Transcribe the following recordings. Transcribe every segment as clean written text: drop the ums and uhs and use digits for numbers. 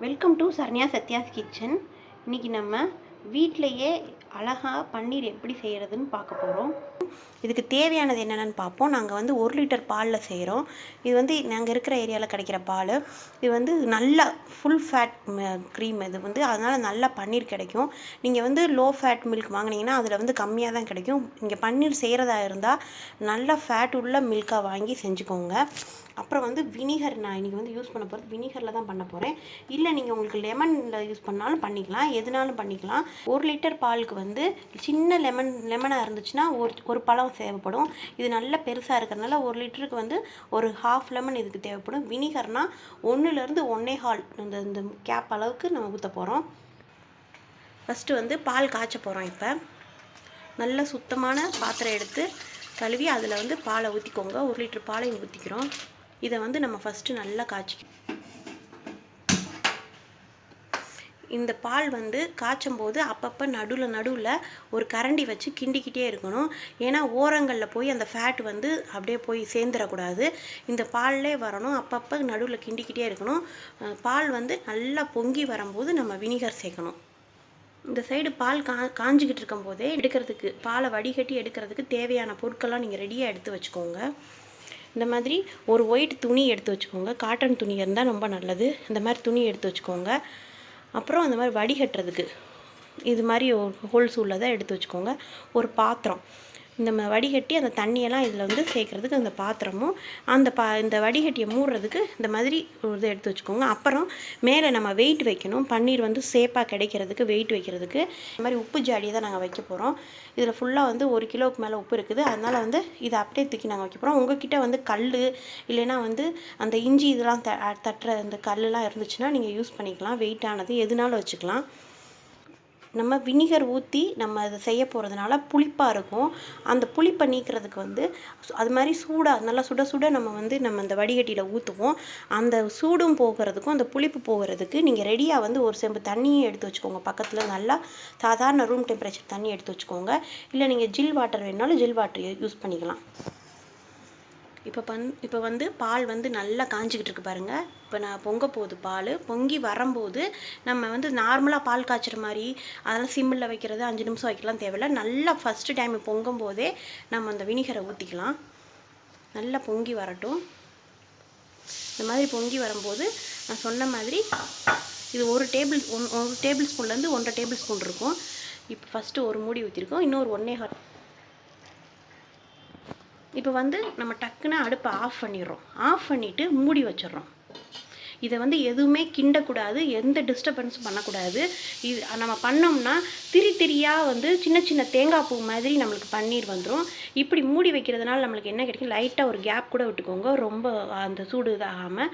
Welcome to Saranya Sathya's kitchen. இன்றைக்கி நம்ம வீட்டிலையே அழகாக பன்னீர் எப்படி செய்கிறதுன்னு பார்க்க போகிறோம். இதுக்கு தேவையானது என்னென்னு பார்ப்போம். நாங்கள் வந்து 1 லிட்டர் பாலில் செய்கிறோம். இது வந்து நாங்கள் இருக்கிற ஏரியாவில் கிடைக்கிற பால். இது வந்து நல்ல ஃபுல் ஃபேட் க்ரீம். இது வந்து அதனால் நல்லா பன்னீர் கிடைக்கும். நீங்கள் வந்து லோ ஃபேட் மில்க் வாங்கினீங்கன்னா அதில் வந்து கம்மியாக தான் கிடைக்கும். இங்கே பன்னீர் செய்கிறதா இருந்தால் நல்ல ஃபேட் உள்ள மில்காக வாங்கி செஞ்சுக்கோங்க. அப்புறம் வந்து வினிகர் நான் இன்றைக்கி வந்து யூஸ் பண்ண போகிறது வினிகரில் தான் பண்ண போகிறேன். இல்லை நீங்கள் உங்களுக்கு லெமனில் யூஸ் பண்ணாலும் பண்ணிக்கலாம், எதுனாலும் பண்ணிக்கலாம். 1 லிட்டர் பாலுக்கு வந்து சின்ன லெமனாக இருந்துச்சுன்னா ஒரு பழம் தேவைப்படும். இது நல்ல பெருசாக இருக்கிறதுனால 1 லிட்டருக்கு வந்து ஒரு ஹாஃப் லெமன் இதுக்கு தேவைப்படும். வினிகர்னால் 1லேருந்து 1.25 இந்த கேப் அளவுக்கு நம்ம ஊற்ற போகிறோம். ஃபஸ்ட்டு வந்து பால் காய்ச்ச போகிறோம். இப்போ நல்ல சுத்தமான பாத்திரம் எடுத்து கழுவி அதில் வந்து பாலை ஊற்றிக்கோங்க. 1 லிட்டர் பாலையும் ஊற்றிக்கிறோம். இதை வந்து நம்ம ஃபஸ்ட்டு நல்லா காய்ச்சிக்கணும். இந்த பால் வந்து காய்ச்சும் போது அப்பப்போ நடுவில் ஒரு கரண்டி வச்சு கிண்டிக்கிட்டே இருக்கணும். ஏன்னா ஓரங்களில் போய் அந்த ஃபேட் வந்து அப்படியே போய் சேர்ந்துடக்கூடாது. இந்த பால்லே வரணும். அப்பப்போ நடுவில் கிண்டிக்கிட்டே இருக்கணும். பால் வந்து நல்லா பொங்கி வரும்போது நம்ம வினிகர் சேர்க்கணும். இந்த சைடு பால் காஞ்சிக்கிட்டு இருக்கும் போதே எடுக்கிறதுக்கு பாலை வடிகட்டி எடுக்கிறதுக்கு தேவையான பொருட்கள்லாம் நீங்கள் ரெடியாக எடுத்து வச்சுக்கோங்க. இந்த மாதிரி ஒரு ஒயிட் துணி எடுத்து வச்சுக்கோங்க. காட்டன் துணி இருந்தால் ரொம்ப நல்லது. இந்த மாதிரி துணி எடுத்து வச்சுக்கோங்க. அப்புறம் அந்த மாதிரி வடிகட்டுறதுக்கு இது மாதிரி ஒரு ஹோல்ஸ் உள்ளதை எடுத்து வச்சுக்கோங்க. ஒரு பாத்திரம், இந்த வடிகட்டி அந்த தண்ணியெல்லாம் இதில் வந்து சேர்க்குறதுக்கு அந்த பாத்திரமும் இந்த வடிகட்டியை மூடுறதுக்கு இந்த மாதிரி ஒரு இதை எடுத்து வச்சுக்கோங்க. அப்புறம் மேலே நம்ம வெயிட் வைக்கணும். பன்னீர் வந்து சேப்பாக கிடைக்கிறதுக்கு வெயிட் வைக்கிறதுக்கு இந்த மாதிரி உப்பு ஜாடியை தான் நாங்கள் வைக்க போகிறோம். இதில் ஃபுல்லாக வந்து 1 கிலோவுக்கு மேலே உப்பு இருக்குது. அதனால் வந்து இதை அப்படியே தூக்கி நாங்கள் வைக்க போகிறோம். உங்கள்கிட்ட வந்து கல் இல்லைன்னா வந்து அந்த இஞ்சி இதெல்லாம் தட்டுற அந்த கல்லுலாம் இருந்துச்சுன்னா நீங்கள் யூஸ் பண்ணிக்கலாம். வெயிட்டானது எதுனாலும் வச்சுக்கலாம். நம்ம வினிகர் ஊற்றி நம்ம அதை செய்ய போகிறதுனால புளிப்பாக இருக்கும். அந்த புளிப்பை நீக்கிறதுக்கு வந்து அது மாதிரி சூடாக நல்லா சுட நம்ம இந்த வடிகட்டியில் ஊற்றுவோம். அந்த சூடும் போகிறதுக்கும் அந்த புளிப்பு போகிறதுக்கு நீங்கள் ரெடியாக வந்து ஒரு செம்பு தண்ணியும் எடுத்து வச்சுக்கோங்க. பக்கத்தில் நல்லா சாதாரண ரூம் டெம்பரேச்சர் தண்ணி எடுத்து வச்சுக்கோங்க. இல்லை நீங்கள் ஜில் வாட்டர் வேணுனாலும் ஜில் வாட்டர் யூஸ் பண்ணிக்கலாம். இப்போ வந்து பால் வந்து நல்லா காஞ்சிக்கிட்டு இருக்கு பாருங்கள். இப்போ நான் பொங்க போகுது பால். பொங்கி வரும்போது நம்ம வந்து நார்மலாக பால் காய்ச்சுற மாதிரி அதெல்லாம் சிம்மில் வைக்கிறது 5 நிமிஷம் வைக்கலாம் தேவையில்லை. நல்லா ஃபஸ்ட்டு டைம் பொங்கும் போதே நம்ம அந்த வினிகரை ஊற்றிக்கலாம். நல்லா பொங்கி வரட்டும். இந்த மாதிரி பொங்கி வரும்போது நான் சொன்ன மாதிரி இது ஒரு டேபிள் ஸ்பூன்லேருந்து 1.5 டேபிள் ஸ்பூன் இருக்கும். இப்போ ஃபஸ்ட்டு ஒரு மூடி ஊற்றிருக்கோம். இன்னொரு 1.25. இப்போ வந்து நம்ம டக்குன்னு அடுப்பை ஆஃப் பண்ணிடுறோம். ஆஃப் பண்ணிவிட்டு மூடி வச்சிடுறோம். இதை வந்து எதுவுமே கிண்டக்கூடாது, எந்த டிஸ்டர்பன்ஸும் பண்ணக்கூடாது. இது நம்ம பண்ணோம்னா திரியாக வந்து சின்ன தேங்காய் பூ மாதிரி நம்மளுக்கு பன்னீர் வந்துடும். இப்படி மூடி வைக்கிறதுனால நம்மளுக்கு என்ன கிடைக்கும், லைட்டாக ஒரு கேப் கூட விட்டுக்கோங்க. ரொம்ப அந்த சூடு இதாகாமல்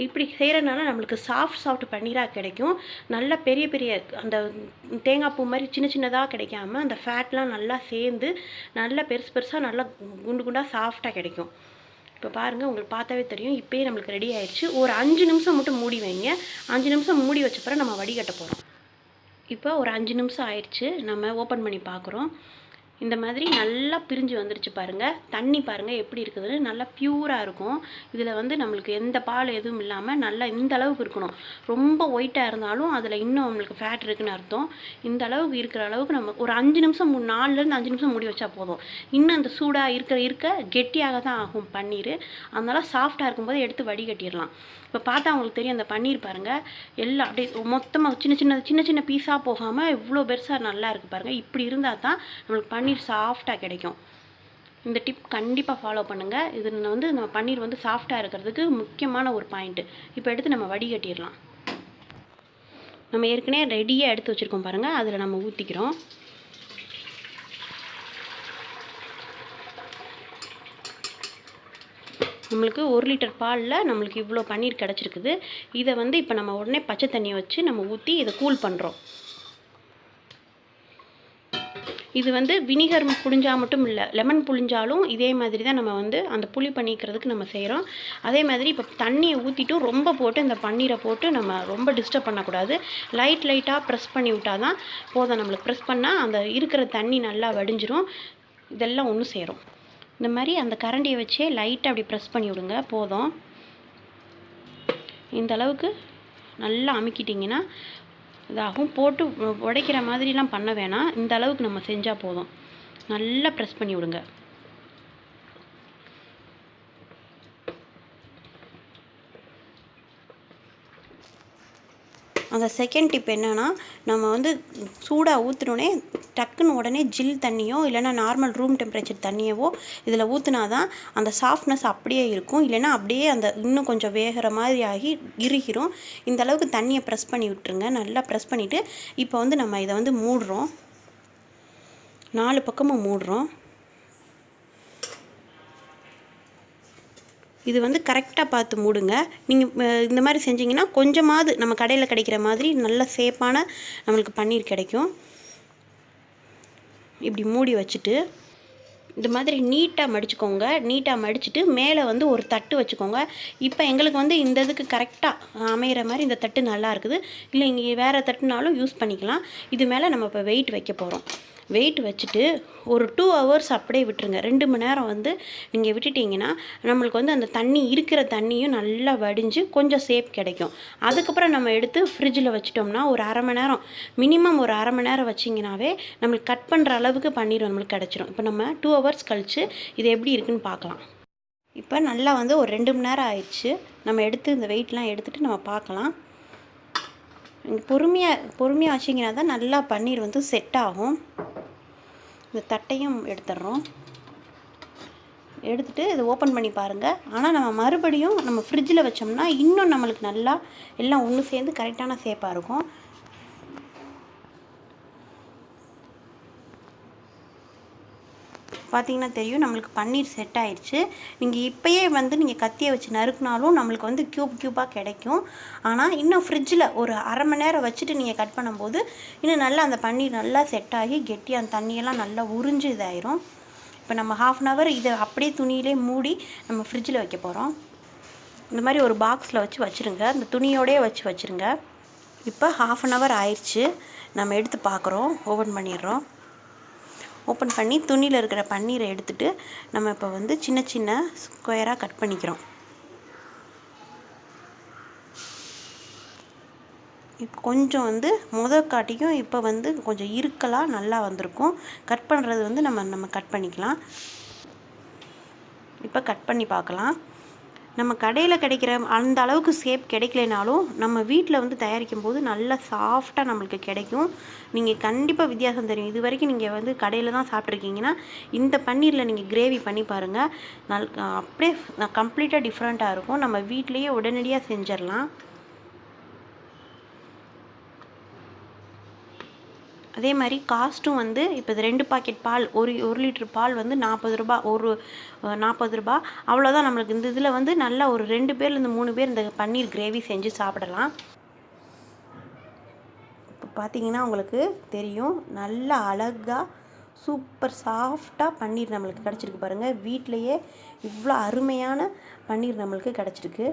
இப்படி செய்கிறதுனால நம்மளுக்கு சாஃப்ட் பன்னீராக கிடைக்கும். நல்ல பெரிய அந்த தேங்காய் பூ மாதிரி சின்னதாக கிடைக்காம அந்த ஃபேட்லாம் நல்லா சேர்ந்து நல்லா பெருசாக நல்லா குண்டாக சாஃப்டாக கிடைக்கும். இப்போ பாருங்கள், உங்களுக்கு பார்த்தாவே தெரியும். இப்போயே நம்மளுக்கு ரெடி ஆயிடுச்சு. ஒரு 5 நிமிஷம் மட்டும் மூடி வைங்க. 5 நிமிஷம் மூடி வச்சப்பறம் நம்ம வடிகட்ட போகிறோம். இப்போ ஒரு 5 நிமிஷம் ஆயிடுச்சு. நம்ம ஓப்பன் பண்ணி பார்க்குறோம். இந்த மாதிரி நல்லா பிரிஞ்சு வந்துருச்சு பாருங்கள். தண்ணி பாருங்கள் எப்படி இருக்குதுன்னு. நல்லா பியூராக இருக்கும். இதில் வந்து நம்மளுக்கு எந்த பால் எதுவும் இல்லாமல் நல்லா இந்த அளவுக்கு இருக்கணும். ரொம்ப ஒயிட்டாக இருந்தாலும் அதில் இன்னும் நம்மளுக்கு ஃபேட் இருக்குதுன்னு அர்த்தம். இந்த அளவுக்கு இருக்கிற அளவுக்கு நம்ம ஒரு 5 நிமிஷம் 4லேருந்து 5 நிமிஷம் மூடி வச்சா போதும். இன்னும் அந்த சூடாக இருக்க கெட்டியாக தான் ஆகும் பன்னீர். அதனால் சாஃப்டாக இருக்கும்போது எடுத்து வடிகட்டிடலாம். இப்போ பார்த்தா உங்களுக்கு தெரியும், அந்த பன்னீர் பாருங்கள் எல்லாம் அப்படியே மொத்தமாக சின்ன பீஸாக போகாமல் இவ்வளோ பெருசாக நல்லா இருக்குது பாருங்கள். இப்படி இருந்தால் தான் நம்மளுக்கு பன்னீர் சாஃப்டாக கிடைக்கும். இந்த டிப் கண்டிப்பாக ஃபாலோ பண்ணுங்கள். இது வந்து நம்ம பன்னீர் வந்து சாஃப்டாக இருக்கிறதுக்கு முக்கியமான ஒரு பாயிண்ட்டு. இப்போ எடுத்து நம்ம வடிகட்டிடலாம். நம்ம ஏற்கனவே ரெடியாக எடுத்து வச்சுருக்கோம் பாருங்கள். அதில் நம்ம ஊற்றிக்கிறோம். நம்மளுக்கு 1 லிட்டர் பாலில் நம்மளுக்கு இவ்வளோ பன்னீர் கிடச்சிருக்குது. இதை வந்து இப்போ நம்ம உடனே பச்சை தண்ணியை வச்சு நம்ம ஊற்றி இதை கூல் பண்ணுறோம். இது வந்து வினிகர் புழிஞ்சால் மட்டும் இல்லை, லெமன் புழிஞ்சாலும் இதே மாதிரி தான் நம்ம வந்து அந்த புளி பண்ணிக்கிறதுக்கு நம்ம செய்கிறோம். அதே மாதிரி இப்போ தண்ணியை ஊற்றிட்டும் ரொம்ப போட்டு இந்த பன்னீரை போட்டு நம்ம ரொம்ப டிஸ்டர்ப் பண்ணக்கூடாது. லைட்டாக ப்ரெஸ் பண்ணி விட்டால் தான் போதும். நம்மளுக்கு ப்ரெஸ் பண்ணால் அந்த இருக்கிற தண்ணி நல்லா வடிஞ்சிரும். இதெல்லாம் ஒன்று சேரும். இந்த மாதிரி அந்த கரண்டியை வச்சே லைட்டாக அப்படி ப்ரெஸ் பண்ணி விடுங்க. போதும். இந்த அளவுக்கு நல்லா அமுக்கிட்டிங்கன்னா இதாகும். போட்டு உடைக்கிற மாதிரிலாம் பண்ண வேணாம். இந்த அளவுக்கு நம்ம செஞ்சால் போதும். நல்லா ப்ரெஸ் பண்ணி விடுங்க. அந்த செகண்ட் டிப் என்னென்னா, நம்ம வந்து சூடாக ஊற்றினோடனே டக்குன்னு உடனே ஜில் தண்ணியோ இல்லைன்னா நார்மல் ரூம் டெம்பரேச்சர் தண்ணியவோ இதில் ஊற்றினா தான் அந்த சாஃப்ட்னஸ் அப்படியே இருக்கும். இல்லைன்னா அப்படியே அந்த இன்னும் கொஞ்சம் வேகிற மாதிரி ஆகி இறுகிரும். இந்த அளவுக்கு தண்ணியை ப்ரெஸ் பண்ணி விட்டுருங்க. நல்லா ப்ரெஸ் பண்ணிவிட்டு இப்போ வந்து நம்ம இதை வந்து மூடுறோம். 4 பக்கமும் மூடுறோம். இது வந்து கரெக்டாக பார்த்து மூடுங்க. நீங்கள் இந்த மாதிரி செஞ்சிங்கன்னா கொஞ்சமாவது நம்ம கடையில் கிடைக்கிற மாதிரி நல்ல சேஃபான நம்மளுக்கு பன்னீர் கிடைக்கும். இப்படி மூடி வச்சுட்டு இந்த மாதிரி நீட்டாக மடிச்சுக்கோங்க. நீட்டாக மடிச்சுட்டு மேலே வந்து ஒரு தட்டு வச்சுக்கோங்க. இப்போ எங்களுக்கு வந்து இந்த இதுக்கு கரெக்டாக அமைகிற மாதிரி இந்த தட்டு நல்லா இருக்குது. இல்லை இங்கே வேறு தட்டுனாலும் யூஸ் பண்ணிக்கலாம். இது மேலே நம்ம இப்போ வெயிட் வைக்க போகிறோம். வெயிட் வச்சுட்டு ஒரு 2 ஹவர்ஸ் அப்படியே விட்டுருங்க. 2 மணி நேரம் வந்து நீங்கள் விட்டுட்டிங்கன்னா நம்மளுக்கு வந்து அந்த தண்ணி இருக்கிற தண்ணியும் நல்லா வடிஞ்சு கொஞ்சம் சேஃப் கிடைக்கும். அதுக்கப்புறம் நம்ம எடுத்து ஃப்ரிட்ஜில் வச்சிட்டோம்னா ஒரு 1/2 மணி நேரம், மினிமம் ஒரு 1/2 மணி நேரம் வச்சிங்கனாவே நம்மளுக்கு கட் பண்ணுற அளவுக்கு பன்னீர் நம்மளுக்கு கிடச்சிரும். இப்போ நம்ம 2 ஹவர்ஸ் கழித்து இது எப்படி இருக்குன்னு பார்க்கலாம். இப்போ நல்லா வந்து ஒரு 2 மணி நேரம் ஆயிடுச்சு. நம்ம எடுத்து இந்த வெயிட்லாம் எடுத்துகிட்டு நம்ம பார்க்கலாம். பொறுமையாக வச்சிங்கன்னா தான் நல்லா பன்னீர் வந்து செட் ஆகும். இந்த தட்டையும் எடுத்துடுறோம். எடுத்துகிட்டு இதை ஓப்பன் பண்ணி பாருங்கள். ஆனால் நம்ம மறுபடியும் நம்ம ஃப்ரிட்ஜில் வச்சோம்னா இன்னும் நம்மளுக்கு நல்லா எல்லாம் ஒன்று சேர்ந்து கரெக்டான ஷேப்பாக இருக்கும். பார்த்தீங்கன்னா தெரியும் நம்மளுக்கு பன்னீர் செட் ஆயிடுச்சு. நீங்கள் இப்போயே வந்து நீங்கள் கத்தியை வச்சு நறுக்குனாலும் நம்மளுக்கு வந்து க்யூபாக கிடைக்கும். ஆனால் இன்னும் ஃப்ரிட்ஜில் ஒரு 1/2 மணி நேரம் வச்சுட்டு நீங்கள் கட் பண்ணும்போது இன்னும் நல்லா அந்த பன்னீர் நல்லா செட் ஆகி கெட்டி அந்த தண்ணியெல்லாம் நல்லா உறிஞ்சு இதாயிரும். இப்போ நம்ம 1/2 அன் ஹவர் இதை அப்படியே துணியிலே மூடி நம்ம ஃப்ரிட்ஜில் வைக்க போகிறோம். இந்த மாதிரி ஒரு பாக்ஸில் வச்சுருங்க. இந்த துணியோடயே வச்சுருங்க. இப்போ 1/2 அன் ஹவர் ஆயிடுச்சு. நம்ம எடுத்து பார்க்குறோம். ஓப்பன் பண்ணிடுறோம். ஓப்பன் பண்ணி துணியில் இருக்கிற பன்னீரை எடுத்துகிட்டு நம்ம இப்போ வந்து சின்ன சின்ன ஸ்கொயராக கட் பண்ணிக்கிறோம். இப்போ கொஞ்சம் வந்து காட்டியும் இப்போ வந்து கொஞ்சம் இருக்கலாக நல்லா வந்திருக்கும். கட் பண்ணுறது வந்து நம்ம கட் பண்ணிக்கலாம். இப்போ கட் பண்ணி பார்க்கலாம். நம்ம கடையில் கிடைக்கிற அந்த அளவுக்கு ஷேப் கிடைக்கலனாலும் நம்ம வீட்டில் வந்து தயாரிக்கும் போது நல்லா சாஃப்டாக நம்மளுக்கு கிடைக்கும். நீங்கள் கண்டிப்பாக வித்தியாசம் தெரியும். இது வரைக்கும் நீங்கள் வந்து கடையில் தான் சாப்பிட்ருக்கீங்கன்னா இந்த பன்னீரில் நீங்கள் கிரேவி பண்ணி பாருங்கள். அப்படியே கம்ப்ளீட்டாக டிஃப்ரெண்ட்டாக இருக்கும். நம்ம வீட்டிலையே உடனடியாக செஞ்சிடலாம். அதே மாதிரி காஸ்ட்டும் வந்து இப்போ இது 2 பாக்கெட் பால், ஒரு லிட்டர் பால் வந்து 40 ரூபா, ஒரு 40 ரூபா. அவ்வளோதான் நம்மளுக்கு. இந்த இதில் வந்து நல்லா ஒரு 2 பேர்லேருந்து 3 பேர் இந்த பன்னீர் கிரேவி செஞ்சு சாப்பிடலாம். இப்போ பார்த்தீங்கன்னா உங்களுக்கு தெரியும் நல்லா அழகாக சூப்பர் சாஃப்டாக பன்னீர் நம்மளுக்கு கிடச்சிருக்கு பாருங்கள். வீட்டிலையே இவ்வளோ அருமையான பன்னீர் நம்மளுக்கு கிடச்சிருக்கு.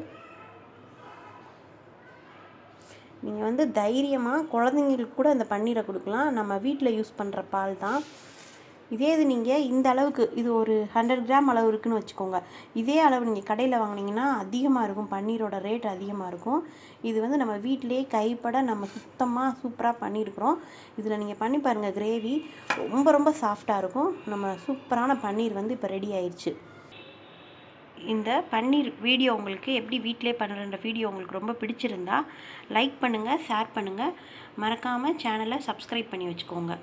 நீங்கள் வந்து தைரியமாக குழந்தைங்களுக்கு கூட இந்த பன்னீரை கொடுக்கலாம். நம்ம வீட்டில் யூஸ் பண்ணுற பால் தான். இதே இது நீங்கள் இந்த அளவுக்கு இது ஒரு 100 கிராம் அளவு இருக்குதுன்னு வச்சுக்கோங்க. இதே அளவு நீங்கள் கடையில் வாங்கினீங்கன்னா அதிகமாக இருக்கும். பன்னீரோட ரேட் அதிகமாக இருக்கும். இது வந்து நம்ம வீட்டிலே கைப்பட நம்ம சுத்தமாக சூப்பராக பண்ணியிருக்கிறோம். இதில் நீங்கள் பண்ணி பாருங்கள். கிரேவி ரொம்ப ரொம்ப சாஃப்டாக இருக்கும். நம்ம சூப்பரான பன்னீர் வந்து இப்போ ரெடி ஆயிடுச்சு. இந்த பன்னீர் வீடியோ உங்களுக்கு எப்படி வீட்டிலே பண்ணுறன்ற வீடியோ உங்களுக்கு ரொம்ப பிடிச்சிருந்தா லைக் பண்ணுங்கள், ஷேர் பண்ணுங்கள். மறக்காமல் சேனலை சப்ஸ்கிரைப் பண்ணி வச்சுக்கோங்க.